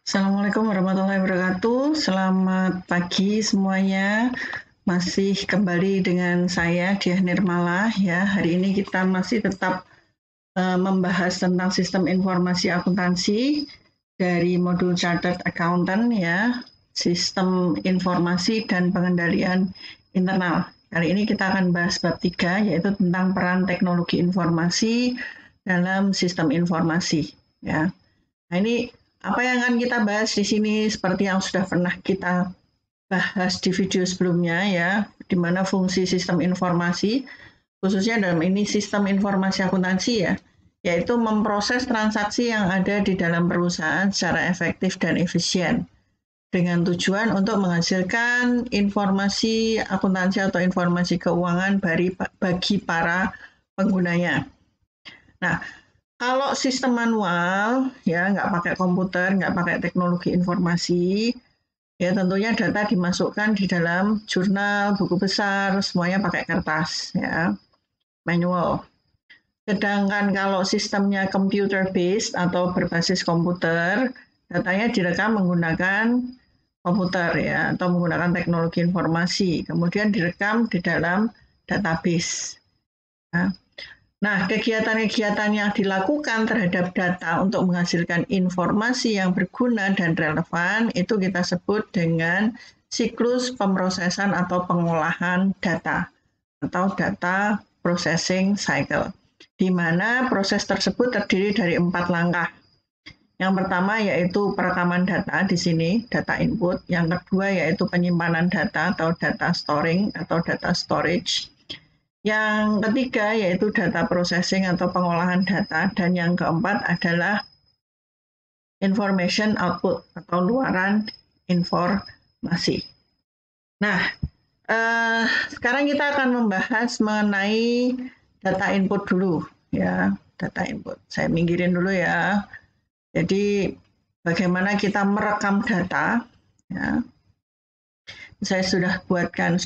Assalamualaikum warahmatullahi wabarakatuh. Selamat pagi semuanya. Masih kembali dengan saya Diah Nirmala ya. Hari ini kita masih tetap membahas tentang sistem informasi akuntansi dari modul Chartered Accountant ya, sistem informasi dan pengendalian internal. Kali ini kita akan bahas bab 3 yaitu tentang peran teknologi informasi dalam sistem informasi ya. Nah, ini apa yang akan kita bahas di sini seperti yang sudah pernah kita bahas di video sebelumnya ya, di mana fungsi sistem informasi, khususnya dalam ini sistem informasi akuntansi ya, yaitu memproses transaksi yang ada di dalam perusahaan secara efektif dan efisien dengan tujuan untuk menghasilkan informasi akuntansi atau informasi keuangan bagi para penggunanya. Nah, kalau sistem manual, ya nggak pakai komputer, nggak pakai teknologi informasi, ya tentunya data dimasukkan di dalam jurnal, buku besar, semuanya pakai kertas, ya manual. Sedangkan kalau sistemnya computer based atau berbasis komputer, datanya direkam menggunakan komputer ya, atau menggunakan teknologi informasi, kemudian direkam di dalam database. Ya. Nah, kegiatan-kegiatan yang dilakukan terhadap data untuk menghasilkan informasi yang berguna dan relevan itu kita sebut dengan siklus pemrosesan atau pengolahan data atau data processing cycle, di mana proses tersebut terdiri dari 4 langkah. Yang pertama yaitu perekaman data di sini, data input. Yang kedua yaitu penyimpanan data atau data storing atau data storage. Yang ketiga yaitu data processing atau pengolahan data, dan yang keempat adalah information output atau luaran informasi. Nah, sekarang kita akan membahas mengenai data input dulu ya, data input. Saya minggirin dulu ya. Jadi bagaimana kita merekam data ya. Saya sudah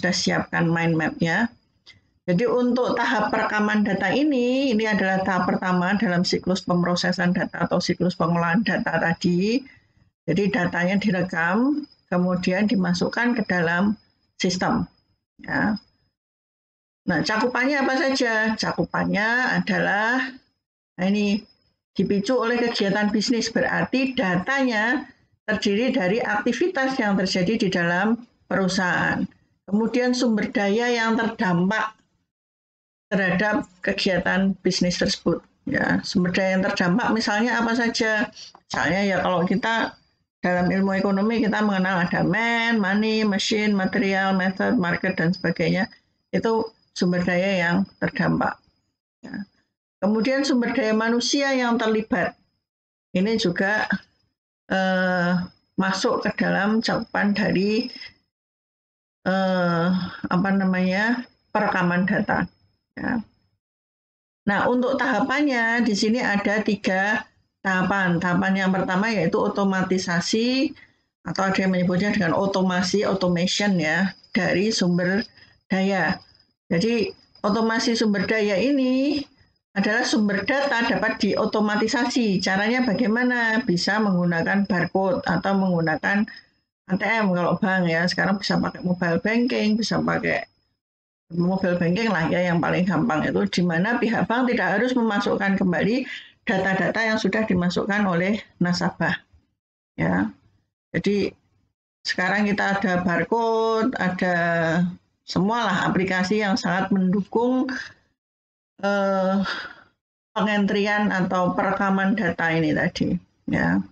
siapkan mind map-nya. Jadi untuk tahap perekaman data ini adalah tahap pertama dalam siklus pemrosesan data atau siklus pengolahan data tadi. Jadi datanya direkam, kemudian dimasukkan ke dalam sistem. Ya. Nah, cakupannya apa saja? Cakupannya adalah, nah ini dipicu oleh kegiatan bisnis, berarti datanya terdiri dari aktivitas yang terjadi di dalam perusahaan. Kemudian sumber daya yang terdampak terhadap kegiatan bisnis tersebut. Ya, sumber daya yang terdampak misalnya apa saja? Misalnya ya kalau kita dalam ilmu ekonomi kita mengenal ada man, money, machine, material, method, market dan sebagainya. Itu sumber daya yang terdampak. Ya. Kemudian sumber daya manusia yang terlibat. Ini juga masuk ke dalam cakupan dari perekaman data. Ya. Nah, untuk tahapannya di sini ada 3 tahapan. Tahapan yang pertama yaitu otomatisasi atau ada yang menyebutnya dengan otomasi, automation ya, dari sumber daya. Jadi otomasi sumber daya ini adalah sumber data dapat diotomatisasi. Caranya bagaimana? Bisa menggunakan barcode atau menggunakan ATM kalau bank ya. Sekarang bisa pakai mobile banking, bisa pakai mobile banking lah ya yang paling gampang, itu di mana pihak bank tidak harus memasukkan kembali data-data yang sudah dimasukkan oleh nasabah ya. Jadi sekarang kita ada barcode, ada semualah aplikasi yang sangat mendukung pengentrian atau perekaman data ini tadi ya.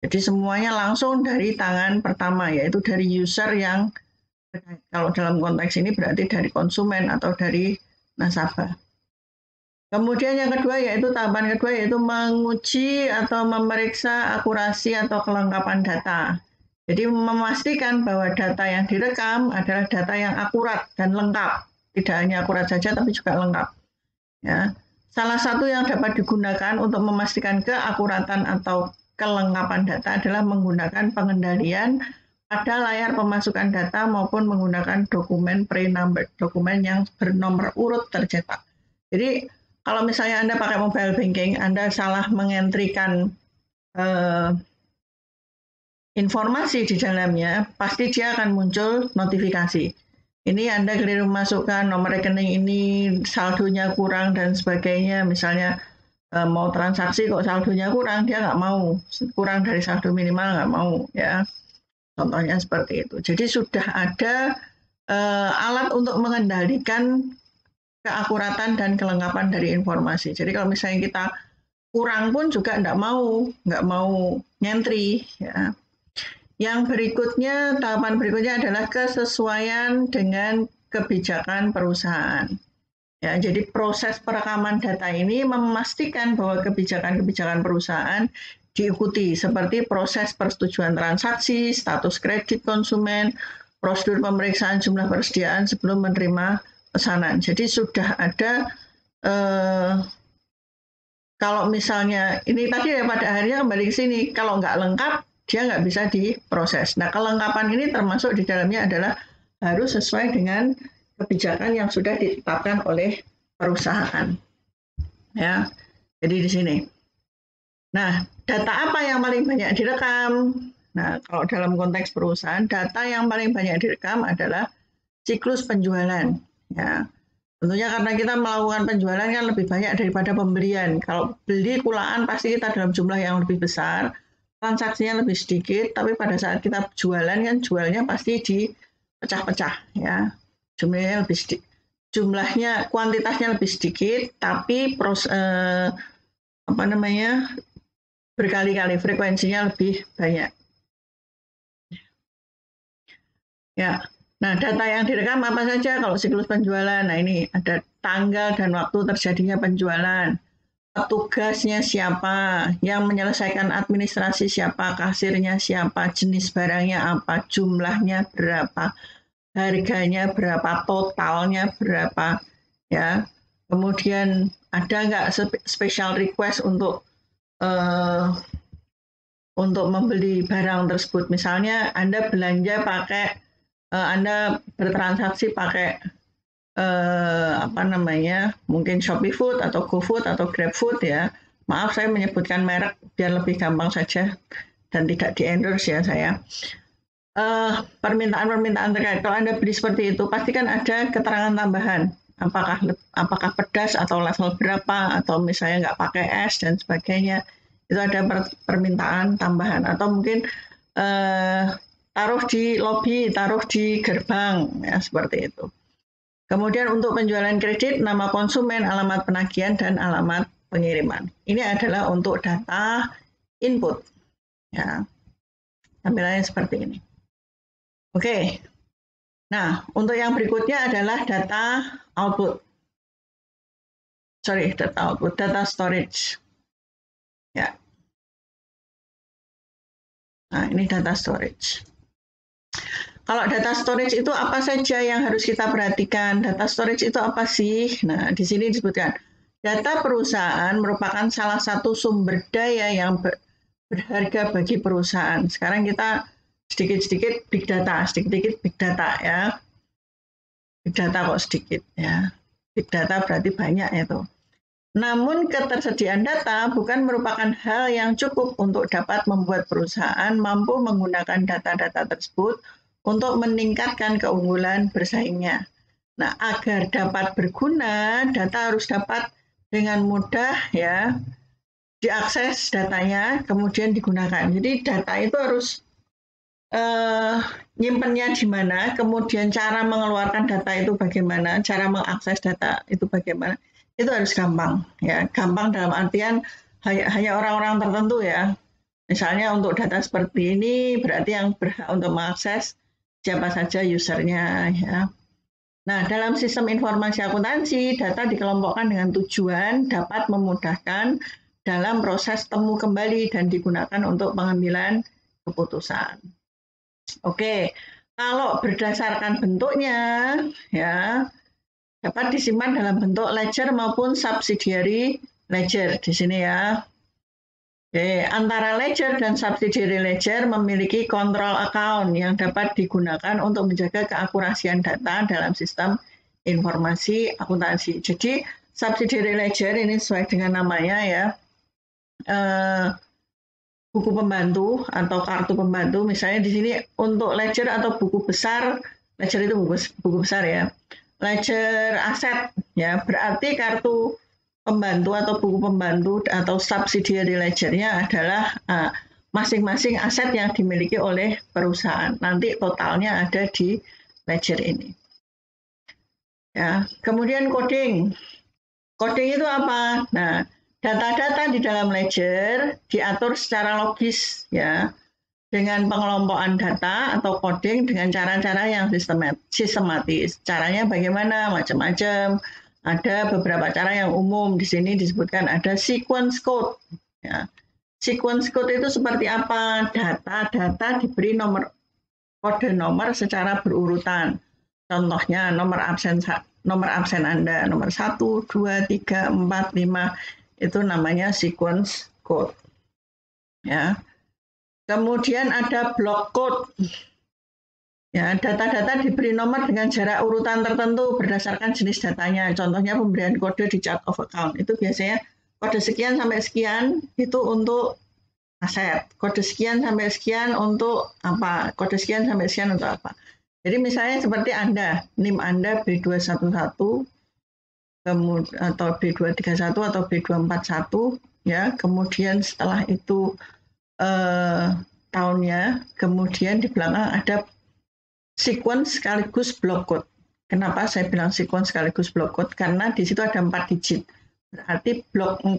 Jadi semuanya langsung dari tangan pertama, yaitu dari user yang kalau dalam konteks ini berarti dari konsumen atau dari nasabah. Kemudian yang kedua yaitu tahapan kedua yaitu menguji atau memeriksa akurasi atau kelengkapan data. Jadi memastikan bahwa data yang direkam adalah data yang akurat dan lengkap. Tidak hanya akurat saja tapi juga lengkap. Ya. Salah satu yang dapat digunakan untuk memastikan keakuratan atau kelengkapan data adalah menggunakan pengendalian pada layar pemasukan data maupun menggunakan dokumen pre-numbered, dokumen yang bernomor urut tercetak. Jadi kalau misalnya Anda pakai mobile banking, Anda salah mengentrikan informasi di dalamnya, pasti dia akan muncul notifikasi. Ini Anda keliru memasukkan nomor rekening ini, saldonya kurang dan sebagainya. Misalnya mau transaksi kok saldonya kurang, dia nggak mau. Kurang dari saldo minimal nggak mau, ya. Contohnya seperti itu. Jadi sudah ada alat untuk mengendalikan keakuratan dan kelengkapan dari informasi. Jadi kalau misalnya kita kurang pun juga nggak mau nyentri, ya. Yang berikutnya, tahapan berikutnya adalah kesesuaian dengan kebijakan perusahaan. Ya, jadi proses perekaman data ini memastikan bahwa kebijakan-kebijakan perusahaan diikuti, seperti proses persetujuan transaksi, status kredit konsumen, prosedur pemeriksaan jumlah persediaan sebelum menerima pesanan. Jadi sudah ada kalau misalnya ini tadi ya pada akhirnya kembali ke sini, kalau nggak lengkap dia nggak bisa diproses. Nah, kelengkapan ini termasuk di dalamnya adalah harus sesuai dengan kebijakan yang sudah ditetapkan oleh perusahaan. Ya, jadi di sini. Nah, data apa yang paling banyak direkam? Nah, kalau dalam konteks perusahaan, data yang paling banyak direkam adalah siklus penjualan. Ya, tentunya karena kita melakukan penjualan kan lebih banyak daripada pembelian. Kalau beli kulaan pasti kita dalam jumlah yang lebih besar, transaksinya lebih sedikit, tapi pada saat kita jualan kan jualnya pasti dipecah-pecah, ya. Jumlahnya lebih sedikit, kuantitasnya lebih sedikit, tapi berkali-kali, frekuensinya lebih banyak. Ya, nah data yang direkam apa saja kalau siklus penjualan? Nah ini ada tanggal dan waktu terjadinya penjualan, petugasnya siapa, yang menyelesaikan administrasi siapa, kasirnya siapa, jenis barangnya apa, jumlahnya berapa, harganya berapa, totalnya berapa, ya. Kemudian ada nggak special request untuk membeli barang tersebut. Misalnya Anda belanja pakai, Anda bertransaksi pakai mungkin Shopee Food atau GoFood atau GrabFood, ya. Maaf saya menyebutkan merek biar lebih gampang saja dan tidak di-endorse ya saya. Permintaan-permintaan terkait kalau Anda beli seperti itu pasti kan ada keterangan tambahan. Apakah pedas atau level berapa atau misalnya nggak pakai es dan sebagainya. Itu ada permintaan tambahan atau mungkin taruh di lobi, taruh di gerbang, ya seperti itu. Kemudian untuk penjualan kredit, nama konsumen, alamat penagihan, dan alamat pengiriman. Ini adalah untuk data input. Ya, tampilannya seperti ini. Oke. Nah, untuk yang berikutnya adalah data output. Data storage. Ya. Nah, ini data storage. Kalau data storage itu apa saja yang harus kita perhatikan? Data storage itu apa sih? Nah, di sini disebutkan, data perusahaan merupakan salah satu sumber daya yang berharga bagi perusahaan. Sekarang kita sedikit-sedikit big data, sedikit-sedikit big data, ya. Big data kok sedikit, ya. Big data berarti banyak itu. Namun ketersediaan data bukan merupakan hal yang cukup untuk dapat membuat perusahaan mampu menggunakan data-data tersebut untuk meningkatkan keunggulan bersaingnya. Nah, agar dapat berguna, data harus dapat dengan mudah, ya, diakses datanya, kemudian digunakan. Jadi data itu harus nyimpennya di mana, kemudian cara mengeluarkan data itu bagaimana, cara mengakses data itu bagaimana. Itu harus gampang, ya. Gampang dalam artian hanya orang-orang tertentu, ya. Misalnya untuk data seperti ini berarti yang berhak untuk mengakses siapa saja usernya, ya. Nah, dalam sistem informasi akuntansi, data dikelompokkan dengan tujuan dapat memudahkan dalam proses temu kembali dan digunakan untuk pengambilan keputusan. Oke, kalau berdasarkan bentuknya, ya, dapat disimpan dalam bentuk ledger maupun subsidiary ledger di sini, ya. Oke, antara ledger dan subsidiary ledger memiliki control account yang dapat digunakan untuk menjaga keakurasian data dalam sistem informasi akuntansi. Jadi subsidiary ledger ini sesuai dengan namanya, ya. buku pembantu atau kartu pembantu, misalnya di sini untuk ledger atau buku besar, ledger itu buku besar ya, ledger aset ya, berarti kartu pembantu atau buku pembantu atau subsidiary ledgernya adalah masing-masing aset yang dimiliki oleh perusahaan. Nanti totalnya ada di ledger ini. Ya, kemudian coding. Coding itu apa? Nah, data-data di dalam ledger diatur secara logis ya, dengan pengelompokan data atau coding dengan cara-cara yang sistematis. Caranya bagaimana? Macam-macam. Ada beberapa cara yang umum. Di sini disebutkan ada sequence code. Ya. Sequence code itu seperti apa? Data-data diberi kode nomor secara berurutan. Contohnya nomor absen Anda, nomor 1, 2, 3, 4, 5, itu namanya sequence code. Ya. Kemudian ada block code. Ya, data-data diberi nomor dengan jarak urutan tertentu berdasarkan jenis datanya. Contohnya pemberian kode di chart of account. Itu biasanya kode sekian sampai sekian itu untuk aset. Kode sekian sampai sekian untuk apa? Kode sekian sampai sekian untuk apa? Jadi misalnya seperti Anda, NIM Anda B211 kemudian atau B231 atau B241 ya, kemudian setelah itu tahunnya, kemudian di belakang ada sequence sekaligus block code. Kenapa saya bilang sequence sekaligus block code? Karena di situ ada 4 digit. Berarti blok 1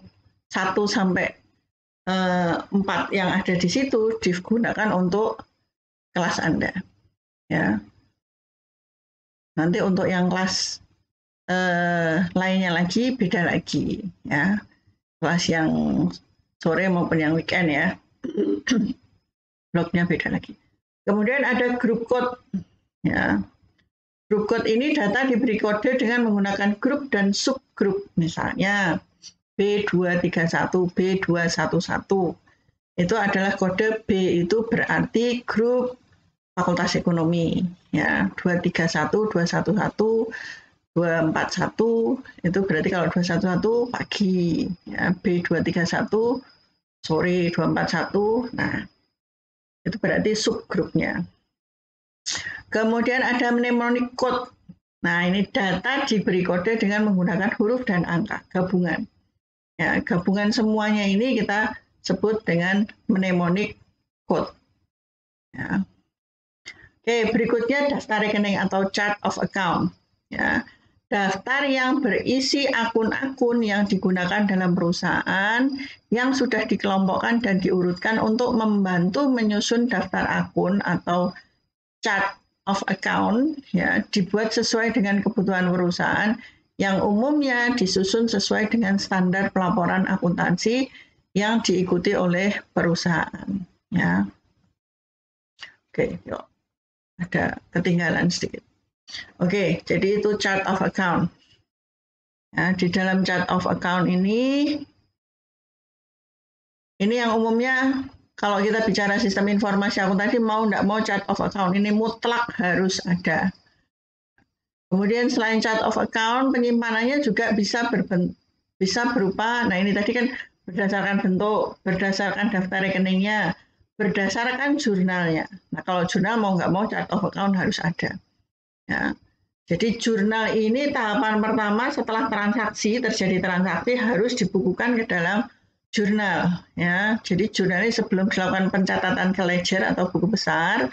sampai 4 yang ada di situ digunakan untuk kelas Anda. Ya. Nanti untuk yang kelas lainnya lagi beda lagi ya, kelas yang sore maupun yang weekend ya, bloknya beda lagi. Kemudian ada group code ya. Group code ini data diberi kode dengan menggunakan grup dan subgroup, misalnya B231, B211 itu adalah kode B, itu berarti grup Fakultas Ekonomi ya, 231, 211, 241 itu berarti kalau 211 pagi ya, B231 sore, 241. Nah, itu berarti subgrupnya. Kemudian ada mnemonic code. Nah, ini data diberi kode dengan menggunakan huruf dan angka gabungan. Ya, gabungan semuanya ini kita sebut dengan mnemonic code. Ya. Oke, berikutnya daftar rekening atau chart of account. Ya, daftar yang berisi akun-akun yang digunakan dalam perusahaan yang sudah dikelompokkan dan diurutkan untuk membantu menyusun daftar akun atau chart of account, ya, dibuat sesuai dengan kebutuhan perusahaan yang umumnya disusun sesuai dengan standar pelaporan akuntansi yang diikuti oleh perusahaan. Ya. Oke, yuk. Ada ketinggalan sedikit. Oke, jadi itu chart of account. Nah, di dalam chart of account ini yang umumnya kalau kita bicara sistem informasi akuntansi mau nggak mau chart of account ini mutlak harus ada. Kemudian selain chart of account, penyimpanannya juga bisa berupa, nah ini tadi kan berdasarkan bentuk, berdasarkan daftar rekeningnya, berdasarkan jurnalnya. Nah, kalau jurnal mau nggak mau chart of account harus ada. Ya. Jadi jurnal ini tahapan pertama setelah terjadi transaksi harus dibukukan ke dalam jurnal. Ya. Jadi jurnal ini sebelum dilakukan pencatatan ke ledger atau buku besar,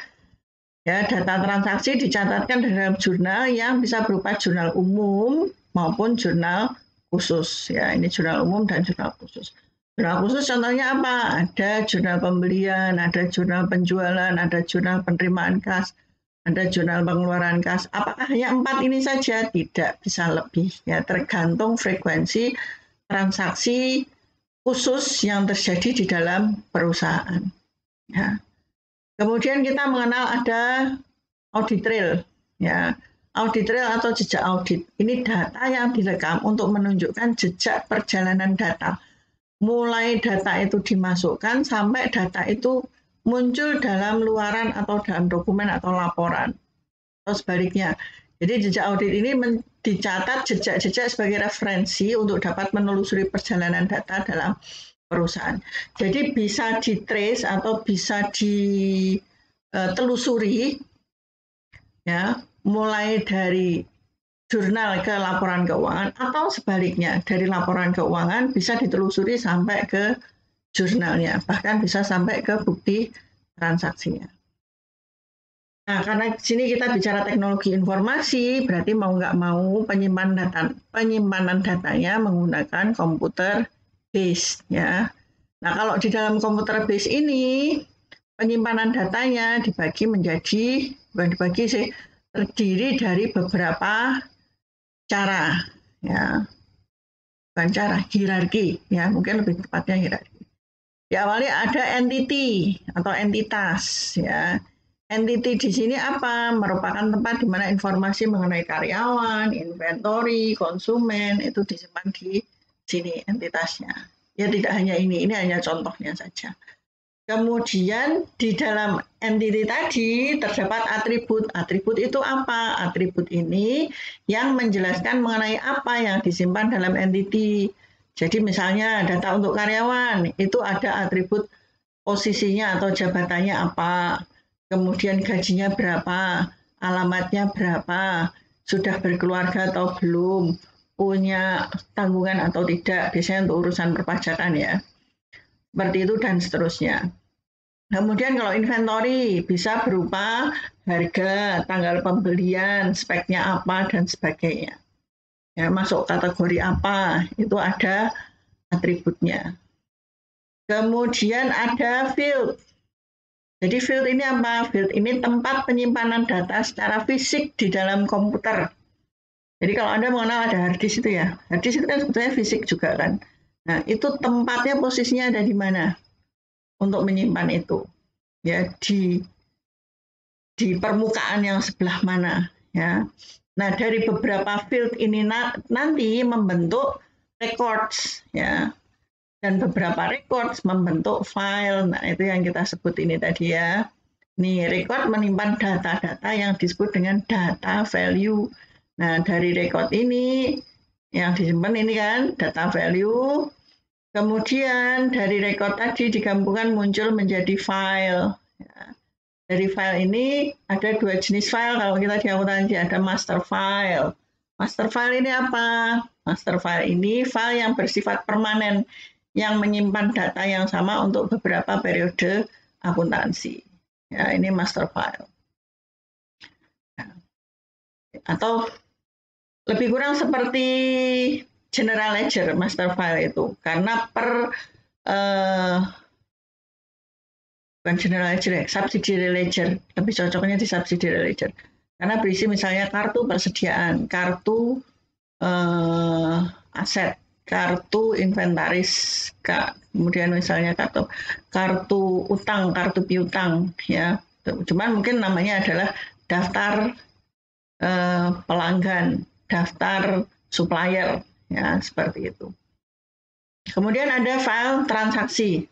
ya, data transaksi dicatatkan di dalam jurnal yang bisa berupa jurnal umum maupun jurnal khusus. Ya, ini jurnal umum dan jurnal khusus. Jurnal khusus contohnya apa? Ada jurnal pembelian, ada jurnal penjualan, ada jurnal penerimaan kas, ada jurnal pengeluaran kas. Apakah hanya 4 ini saja? Tidak, bisa lebih. Ya, tergantung frekuensi transaksi khusus yang terjadi di dalam perusahaan. Ya. Kemudian kita mengenal ada audit trail. Ya. Audit trail atau jejak audit. Ini data yang direkam untuk menunjukkan jejak perjalanan data. Mulai data itu dimasukkan sampai data itu muncul dalam luaran atau dalam dokumen atau laporan. Atau sebaliknya. Jadi jejak audit ini dicatat jejak-jejak sebagai referensi untuk dapat menelusuri perjalanan data dalam perusahaan. Jadi bisa di-trace atau bisa ditelusuri ya, mulai dari jurnal ke laporan keuangan atau sebaliknya dari laporan keuangan bisa ditelusuri sampai ke jurnalnya, bahkan bisa sampai ke bukti transaksinya. Nah, karena di sini kita bicara teknologi informasi, berarti mau nggak mau penyimpanan datanya menggunakan komputer base ya. Nah, kalau di dalam komputer base ini penyimpanan datanya bukan dibagi sih, terdiri dari beberapa cara ya, bukan cara, hierarki ya, mungkin lebih tepatnya hierarki. Diawali ada entity atau entitas ya. Entity di sini apa? Merupakan tempat di mana informasi mengenai karyawan, inventory, konsumen itu disimpan di sini entitasnya. Ya tidak hanya ini hanya contohnya saja. Kemudian di dalam entity tadi terdapat atribut. Atribut itu apa? Atribut ini yang menjelaskan mengenai apa yang disimpan dalam entity. Jadi misalnya data untuk karyawan itu ada atribut posisinya atau jabatannya apa, kemudian gajinya berapa, alamatnya berapa, sudah berkeluarga atau belum, punya tanggungan atau tidak, biasanya untuk urusan perpajakan ya. Seperti itu dan seterusnya. Kemudian kalau inventory bisa berupa harga, tanggal pembelian, speknya apa, dan sebagainya. Ya, masuk kategori apa, itu ada atributnya. Kemudian ada field. Jadi field ini apa? Field ini tempat penyimpanan data secara fisik di dalam komputer. Jadi kalau Anda mengenal ada hard disk itu ya. Hard disk itu kan sebetulnya fisik juga kan. Nah, itu tempatnya posisinya ada di mana untuk menyimpan itu. Ya, di permukaan yang sebelah mana ya. Nah, dari beberapa field ini nanti membentuk records ya. Dan beberapa records membentuk file. Nah, itu yang kita sebut ini tadi ya. Nih, record menyimpan data-data yang disebut dengan data value. Nah, dari record ini yang disimpan ini kan data value. Kemudian dari record tadi digabungkan muncul menjadi file. Ya. Dari file ini ada dua jenis file kalau kita di akuntansi, ada master file. Master file ini apa? Master file ini file yang bersifat permanen yang menyimpan data yang sama untuk beberapa periode akuntansi. Ya, ini master file. Atau lebih kurang seperti general ledger master file itu, karena bukan general ledger ya, subsidiary ledger, lebih cocoknya di subsidiary ledger. Karena berisi misalnya kartu persediaan, kartu aset, kartu inventaris, kemudian misalnya kartu utang, kartu piutang ya. Cuman mungkin namanya adalah daftar pelanggan, daftar supplier ya, seperti itu. Kemudian ada file transaksi.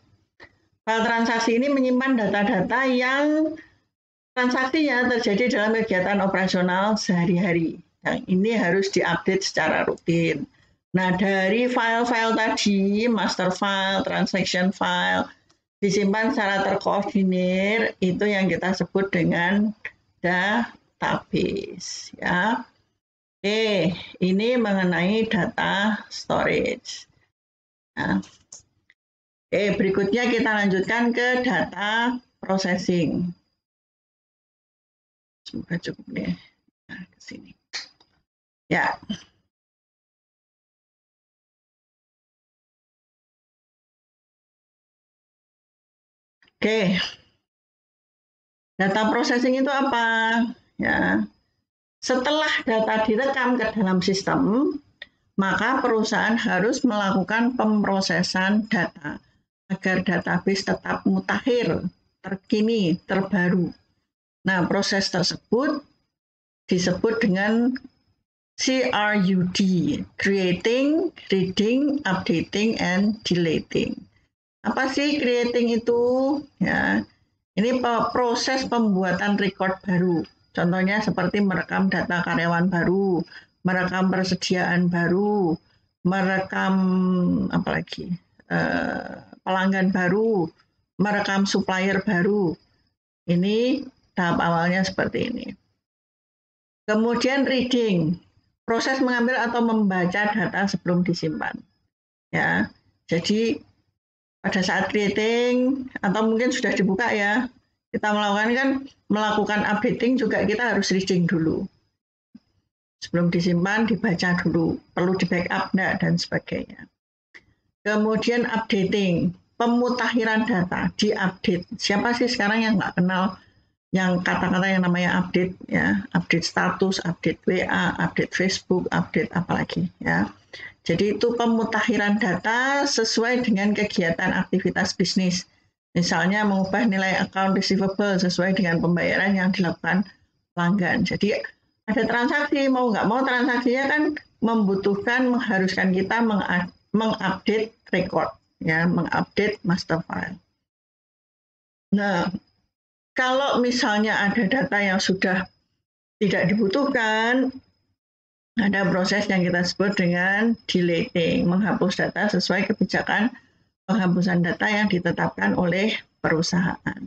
File transaksi ini menyimpan data-data yang transaksinya terjadi dalam kegiatan operasional sehari-hari. Yang ini harus diupdate secara rutin. Nah, dari file-file tadi, master file, transaction file, disimpan secara terkoordinir, itu yang kita sebut dengan database. Ya. Oke, ini mengenai data storage. Nah, oke, berikutnya kita lanjutkan ke data processing. Semoga cukup nih. Nah, ke sini. Ya. Oke. Data processing itu apa? Ya. Setelah data direkam ke dalam sistem, maka perusahaan harus melakukan pemrosesan data agar database tetap mutakhir, terkini, terbaru. Nah, proses tersebut disebut dengan CRUD, creating, reading, updating, and deleting. Apa sih creating itu? Ya, ini proses pembuatan record baru. Contohnya seperti merekam data karyawan baru, merekam persediaan baru, merekam apalagi pelanggan baru, merekam supplier baru. Ini tahap awalnya seperti ini. Kemudian reading, proses mengambil atau membaca data sebelum disimpan. Ya, jadi pada saat creating atau mungkin sudah dibuka ya, kita melakukan updating juga kita harus reading dulu. Sebelum disimpan, dibaca dulu, perlu di backup enggak, dan sebagainya. Kemudian updating, pemutakhiran data, diupdate. Siapa sih sekarang yang nggak kenal yang kata-kata yang namanya update, ya, update status, update WA, update Facebook, update apalagi, ya. Jadi itu pemutakhiran data sesuai dengan kegiatan aktivitas bisnis. Misalnya mengubah nilai account receivable sesuai dengan pembayaran yang dilakukan pelanggan. Jadi ada transaksi, mau nggak mau transaksinya kan mengharuskan kita mengupdate record, ya, mengupdate master file. Nah, kalau misalnya ada data yang sudah tidak dibutuhkan, ada proses yang kita sebut dengan deleting, menghapus data sesuai kebijakan penghapusan data yang ditetapkan oleh perusahaan.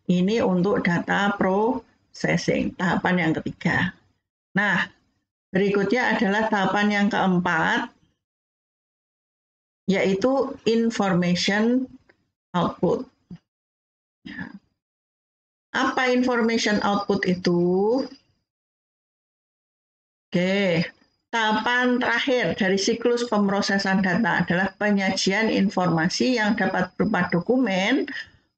Ini untuk data processing, tahapan yang ketiga. Nah, berikutnya adalah tahapan yang keempat, yaitu information output. Apa information output itu? Oke, tahapan terakhir dari siklus pemrosesan data adalah penyajian informasi yang dapat berupa dokumen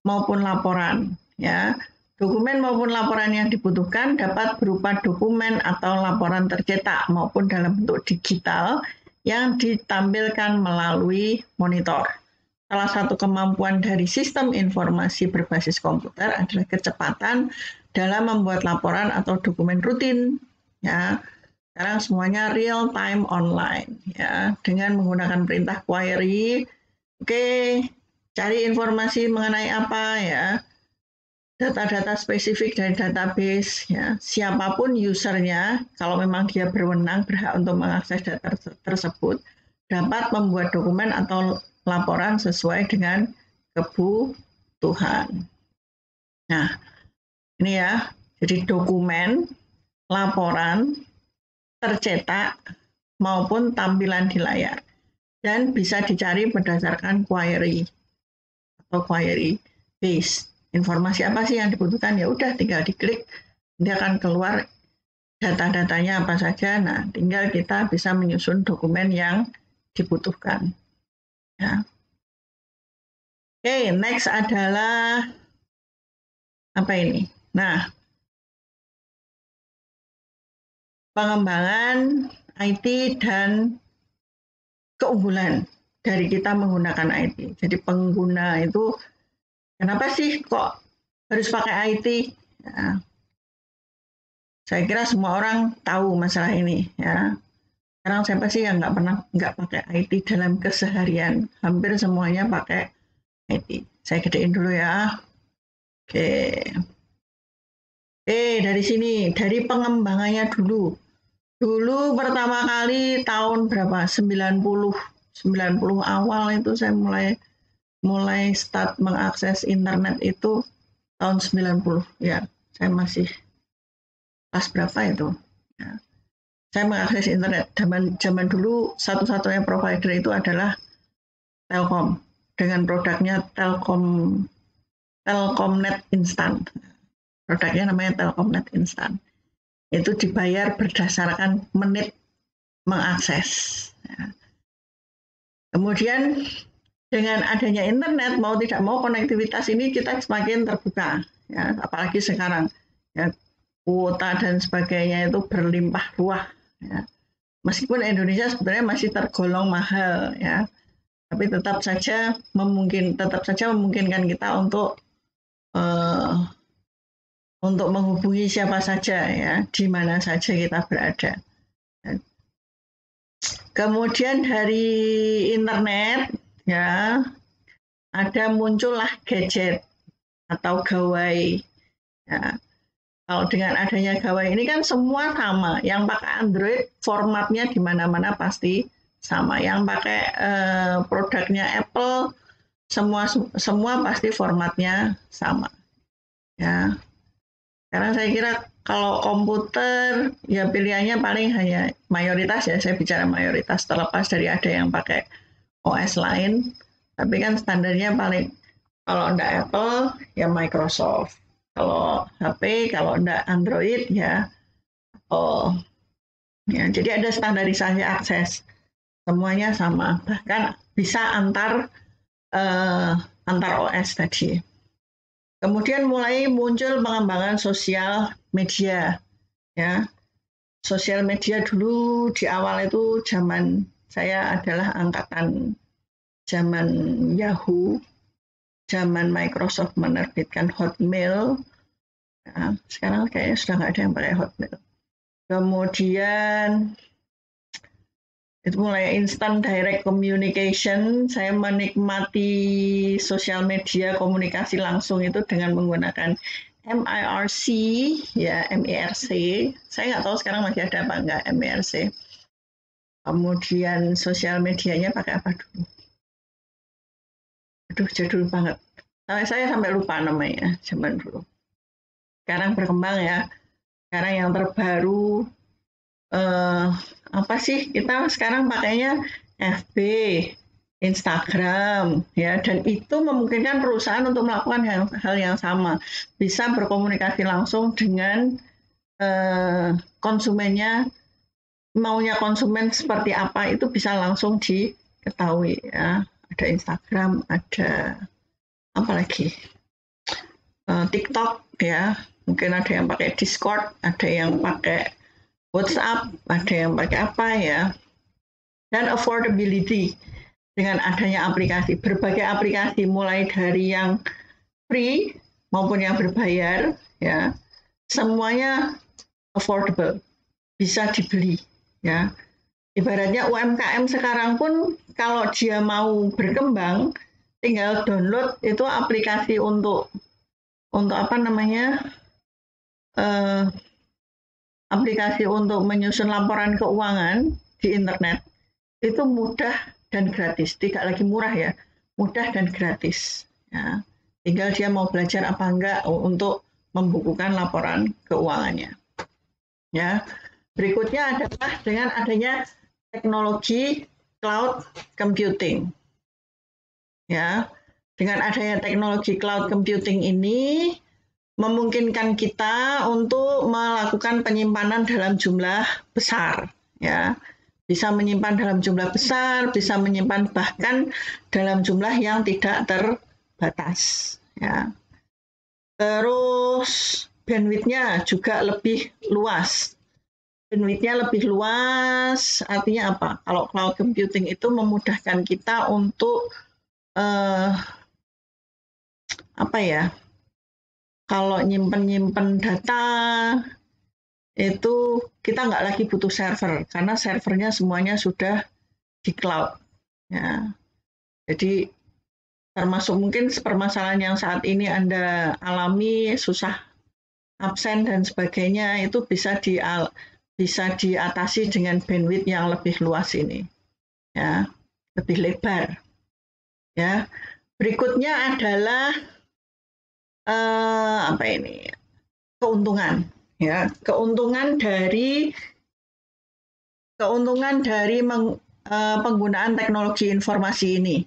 maupun laporan. Ya, dokumen maupun laporan yang dibutuhkan dapat berupa dokumen atau laporan tercetak maupun dalam bentuk digital yang ditampilkan melalui monitor. Salah satu kemampuan dari sistem informasi berbasis komputer adalah kecepatan dalam membuat laporan atau dokumen rutin. Ya, sekarang semuanya real time online, ya, dengan menggunakan perintah query. Oke, cari informasi mengenai apa, ya, data-data spesifik dari database, ya, siapapun usernya, kalau memang dia berwenang berhak untuk mengakses data tersebut, dapat membuat dokumen atau laporan sesuai dengan kebutuhan. Nah, ini ya, jadi dokumen, laporan, tercetak maupun tampilan di layar, dan bisa dicari berdasarkan query atau query base. Informasi apa sih yang dibutuhkan? Ya udah tinggal diklik, dia akan keluar data-datanya apa saja. Nah, tinggal kita bisa menyusun dokumen yang dibutuhkan. Ya. Oke, next adalah apa ini? Nah, pengembangan IT dan keunggulan dari kita menggunakan IT. Jadi pengguna itu, kenapa sih kok harus pakai IT? Ya, saya kira semua orang tahu masalah ini. Ya, sekarang siapa sih yang nggak pakai IT dalam keseharian? Hampir semuanya pakai IT. Saya gedein dulu ya. Oke. Dari sini, dari pengembangannya dulu. Dulu pertama kali tahun berapa? 90 awal itu saya mulai start mengakses internet itu tahun 90. Ya, saya masih pas berapa itu? Ya. Saya mengakses internet. Zaman dulu satu-satunya provider itu adalah Telkom dengan produknya Telkomnet Instan. Produknya namanya Telkomnet Instan. Itu dibayar berdasarkan menit mengakses. Ya. Kemudian dengan adanya internet, mau tidak mau konektivitas ini kita semakin terbuka, ya, apalagi sekarang, ya, kuota dan sebagainya itu berlimpah ruah. Ya. Meskipun Indonesia sebenarnya masih tergolong mahal, ya, tapi tetap saja memungkinkan kita untuk menghubungi siapa saja, ya, di mana saja kita berada. Kemudian dari internet, ya, muncullah gadget atau gawai. Ya, kalau dengan adanya gawai ini kan semua sama. Yang pakai Android formatnya di mana-mana pasti sama. Yang pakai produknya Apple semua pasti formatnya sama. Ya. Karena saya kira kalau komputer ya pilihannya paling hanya mayoritas ya, saya bicara mayoritas terlepas dari ada yang pakai OS lain, tapi kan standarnya paling kalau enggak Apple ya Microsoft, kalau HP kalau enggak Android ya Apple. Ya, jadi ada standarisasi akses, semuanya sama, bahkan bisa antar OS tadi. Kemudian mulai muncul pengembangan sosial media, ya. Sosial media dulu di awal itu zaman saya adalah angkatan zaman Yahoo, zaman Microsoft menerbitkan Hotmail. Ya, sekarang kayaknya sudah nggak ada yang pakai Hotmail. Kemudian itu mulai instant direct communication. Saya menikmati sosial media komunikasi langsung itu dengan menggunakan MIRC, ya MIRC. Saya nggak tahu sekarang masih ada apa nggak MIRC. Kemudian sosial medianya pakai apa dulu? Aduh, jadul banget. Saya sampai lupa namanya zaman dulu. Sekarang berkembang ya. Sekarang yang terbaru apa sih, kita sekarang pakainya FB, Instagram, ya, dan itu memungkinkan perusahaan untuk melakukan hal yang sama, bisa berkomunikasi langsung dengan konsumennya, maunya konsumen seperti apa itu bisa langsung diketahui, ya. Ada Instagram, ada apa lagi, TikTok, ya, mungkin ada yang pakai Discord, ada yang pakai WhatsApp, ada yang pakai apa ya, dan affordability dengan adanya aplikasi, berbagai aplikasi mulai dari yang free maupun yang berbayar, ya, semuanya affordable, bisa dibeli, ya. Ibaratnya UMKM sekarang pun kalau dia mau berkembang, tinggal download itu aplikasi untuk apa namanya, aplikasi untuk menyusun laporan keuangan di internet, itu mudah dan gratis, tidak lagi murah ya, mudah dan gratis. Ya. Tinggal dia mau belajar apa enggak untuk membukukan laporan keuangannya. Ya. Berikutnya adalah dengan adanya teknologi cloud computing. Ya. Dengan adanya teknologi cloud computing ini memungkinkan kita untuk melakukan penyimpanan dalam jumlah besar, ya. Bisa menyimpan dalam jumlah besar, bisa menyimpan bahkan dalam jumlah yang tidak terbatas, ya. Terus bandwidth-nya juga lebih luas. Bandwidth-nya lebih luas artinya apa? Kalau cloud computing itu memudahkan kita untuk apa ya? Kalau nyimpen data itu kita nggak lagi butuh server karena servernya semuanya sudah di cloud. Ya. Jadi termasuk mungkin permasalahan yang saat ini Anda alami, susah absen dan sebagainya, itu bisa diatasi dengan bandwidth yang lebih luas ini, ya, lebih lebar. Ya. Berikutnya adalah apa ini? Keuntungan, ya, keuntungan dari penggunaan teknologi informasi ini.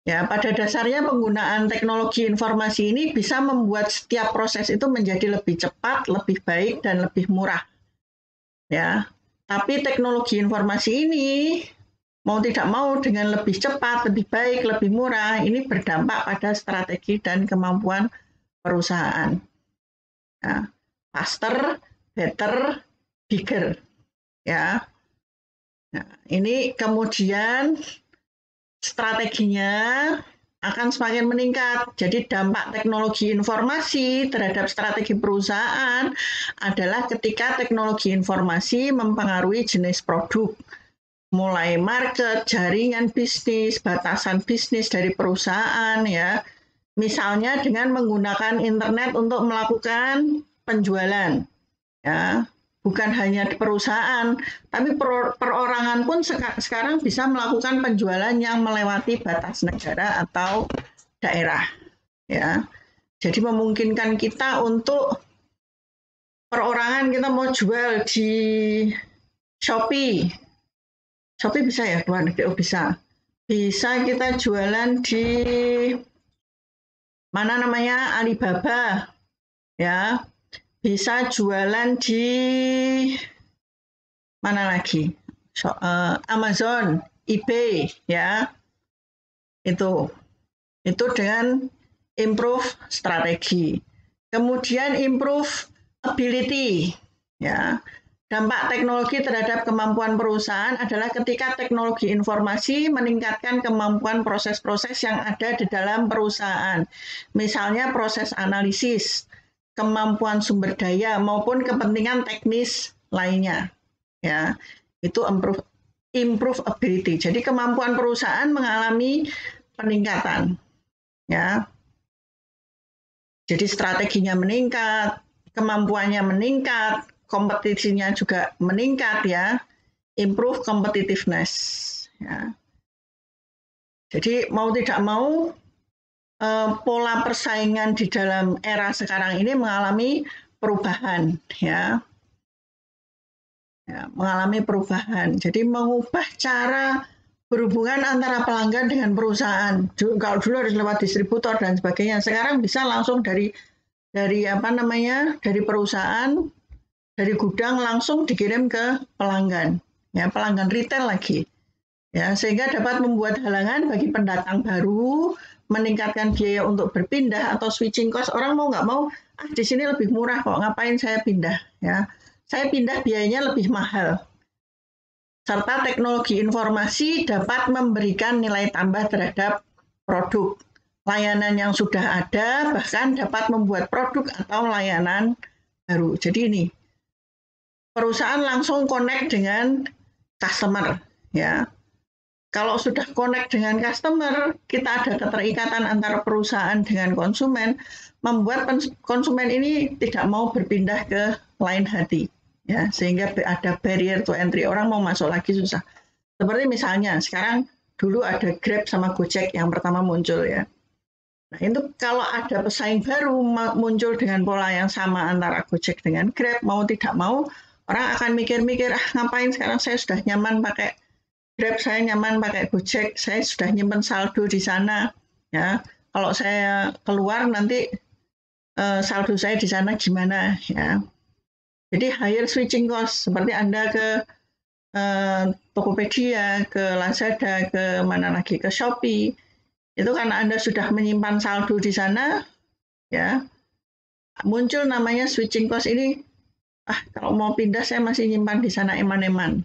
Ya, pada dasarnya penggunaan teknologi informasi ini bisa membuat setiap proses itu menjadi lebih cepat, lebih baik, dan lebih murah. Ya, tapi teknologi informasi ini mau tidak mau dengan lebih cepat, lebih baik, lebih murah, ini berdampak pada strategi dan kemampuan perusahaan. Ya, faster, better, bigger. Ya, nah, ini kemudian strateginya akan semakin meningkat. Jadi dampak teknologi informasi terhadap strategi perusahaan adalah ketika teknologi informasi mempengaruhi jenis produk, mulai market, jaringan bisnis, batasan bisnis dari perusahaan, ya. Misalnya dengan menggunakan internet untuk melakukan penjualan, ya. bukan hanya di perusahaan, tapi perorangan pun sekarang bisa melakukan penjualan yang melewati batas negara atau daerah. Ya, jadi memungkinkan kita untuk perorangan kita mau jual di Shopee. Shopee bisa ya, luar negeri? Oh, bisa. Bisa kita jualan di mana namanya, Alibaba, ya. Bisa jualan di mana lagi? Amazon, eBay, ya. Itu dengan improve strategi. Kemudian improve ability, ya. Dampak teknologi terhadap kemampuan perusahaan adalah ketika teknologi informasi meningkatkan kemampuan proses-proses yang ada di dalam perusahaan. Misalnya proses analisis, kemampuan sumber daya maupun kepentingan teknis lainnya. Ya, itu improve ability. Jadi kemampuan perusahaan mengalami peningkatan. Ya. Jadi strateginya meningkat, kemampuannya meningkat, kompetisinya juga meningkat, ya, improve competitiveness. Ya. Jadi mau tidak mau pola persaingan di dalam era sekarang ini mengalami perubahan, ya, mengalami perubahan. Jadi mengubah cara berhubungan antara pelanggan dengan perusahaan. Kalau dulu harus lewat distributor dan sebagainya, sekarang bisa langsung dari perusahaan, dari gudang langsung dikirim ke pelanggan, ya, pelanggan retail lagi, ya, sehingga dapat membuat halangan bagi pendatang baru, meningkatkan biaya untuk berpindah atau switching cost. Orang mau nggak mau, di sini lebih murah kok, ngapain saya pindah, ya, saya pindah biayanya lebih mahal. Serta teknologi informasi dapat memberikan nilai tambah terhadap produk, layanan yang sudah ada, bahkan dapat membuat produk atau layanan baru. Jadi ini, perusahaan langsung connect dengan customer, ya. Kalau sudah connect dengan customer, kita ada keterikatan antara perusahaan dengan konsumen, membuat konsumen ini tidak mau berpindah ke lain hati, ya, sehingga ada barrier to entry, orang mau masuk lagi susah. Seperti misalnya sekarang, dulu ada Grab sama Gojek yang pertama muncul, ya. Nah, itu kalau ada pesaing baru muncul dengan pola yang sama antara Gojek dengan Grab, mau tidak mau orang akan mikir-mikir, ngapain sekarang, saya sudah nyaman pakai Grab, saya nyaman pakai Gojek, saya sudah nyimpen saldo di sana, ya. Kalau saya keluar nanti saldo saya di sana gimana, ya. Jadi higher switching cost, seperti Anda ke Tokopedia, ke Lazada, ke mana lagi, ke Shopee, itu karena Anda sudah menyimpan saldo di sana, ya, muncul namanya switching cost ini. Kalau mau pindah saya masih nyimpan di sana eman-eman.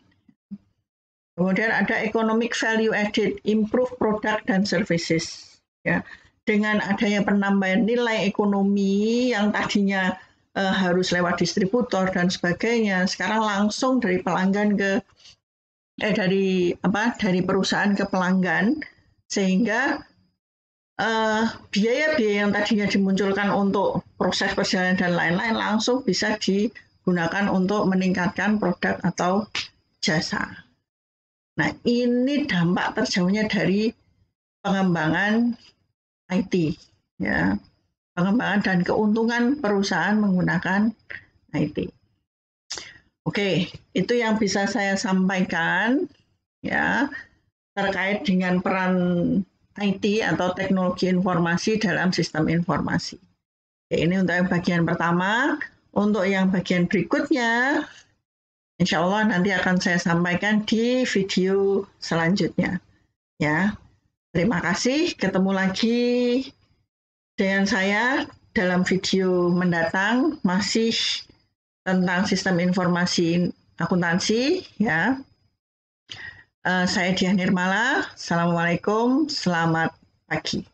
Kemudian ada economic value added, improve product dan services, ya. Dengan adanya penambahan nilai ekonomi yang tadinya harus lewat distributor dan sebagainya, sekarang langsung dari pelanggan ke dari perusahaan ke pelanggan, sehingga biaya-biaya yang tadinya dimunculkan untuk proses perjalanan dan lain-lain langsung bisa digunakan untuk meningkatkan produk atau jasa. Nah, ini dampak terjauhnya dari pengembangan IT, ya, pengembangan dan keuntungan perusahaan menggunakan IT. Oke, itu yang bisa saya sampaikan, ya, terkait dengan peran IT atau teknologi informasi dalam sistem informasi. Oke, ini untuk yang bagian pertama. Untuk yang bagian berikutnya, insya Allah nanti akan saya sampaikan di video selanjutnya. Ya, terima kasih. Ketemu lagi dengan saya dalam video mendatang, masih tentang sistem informasi akuntansi. Ya, saya Diah Nirmala. Assalamualaikum, selamat pagi.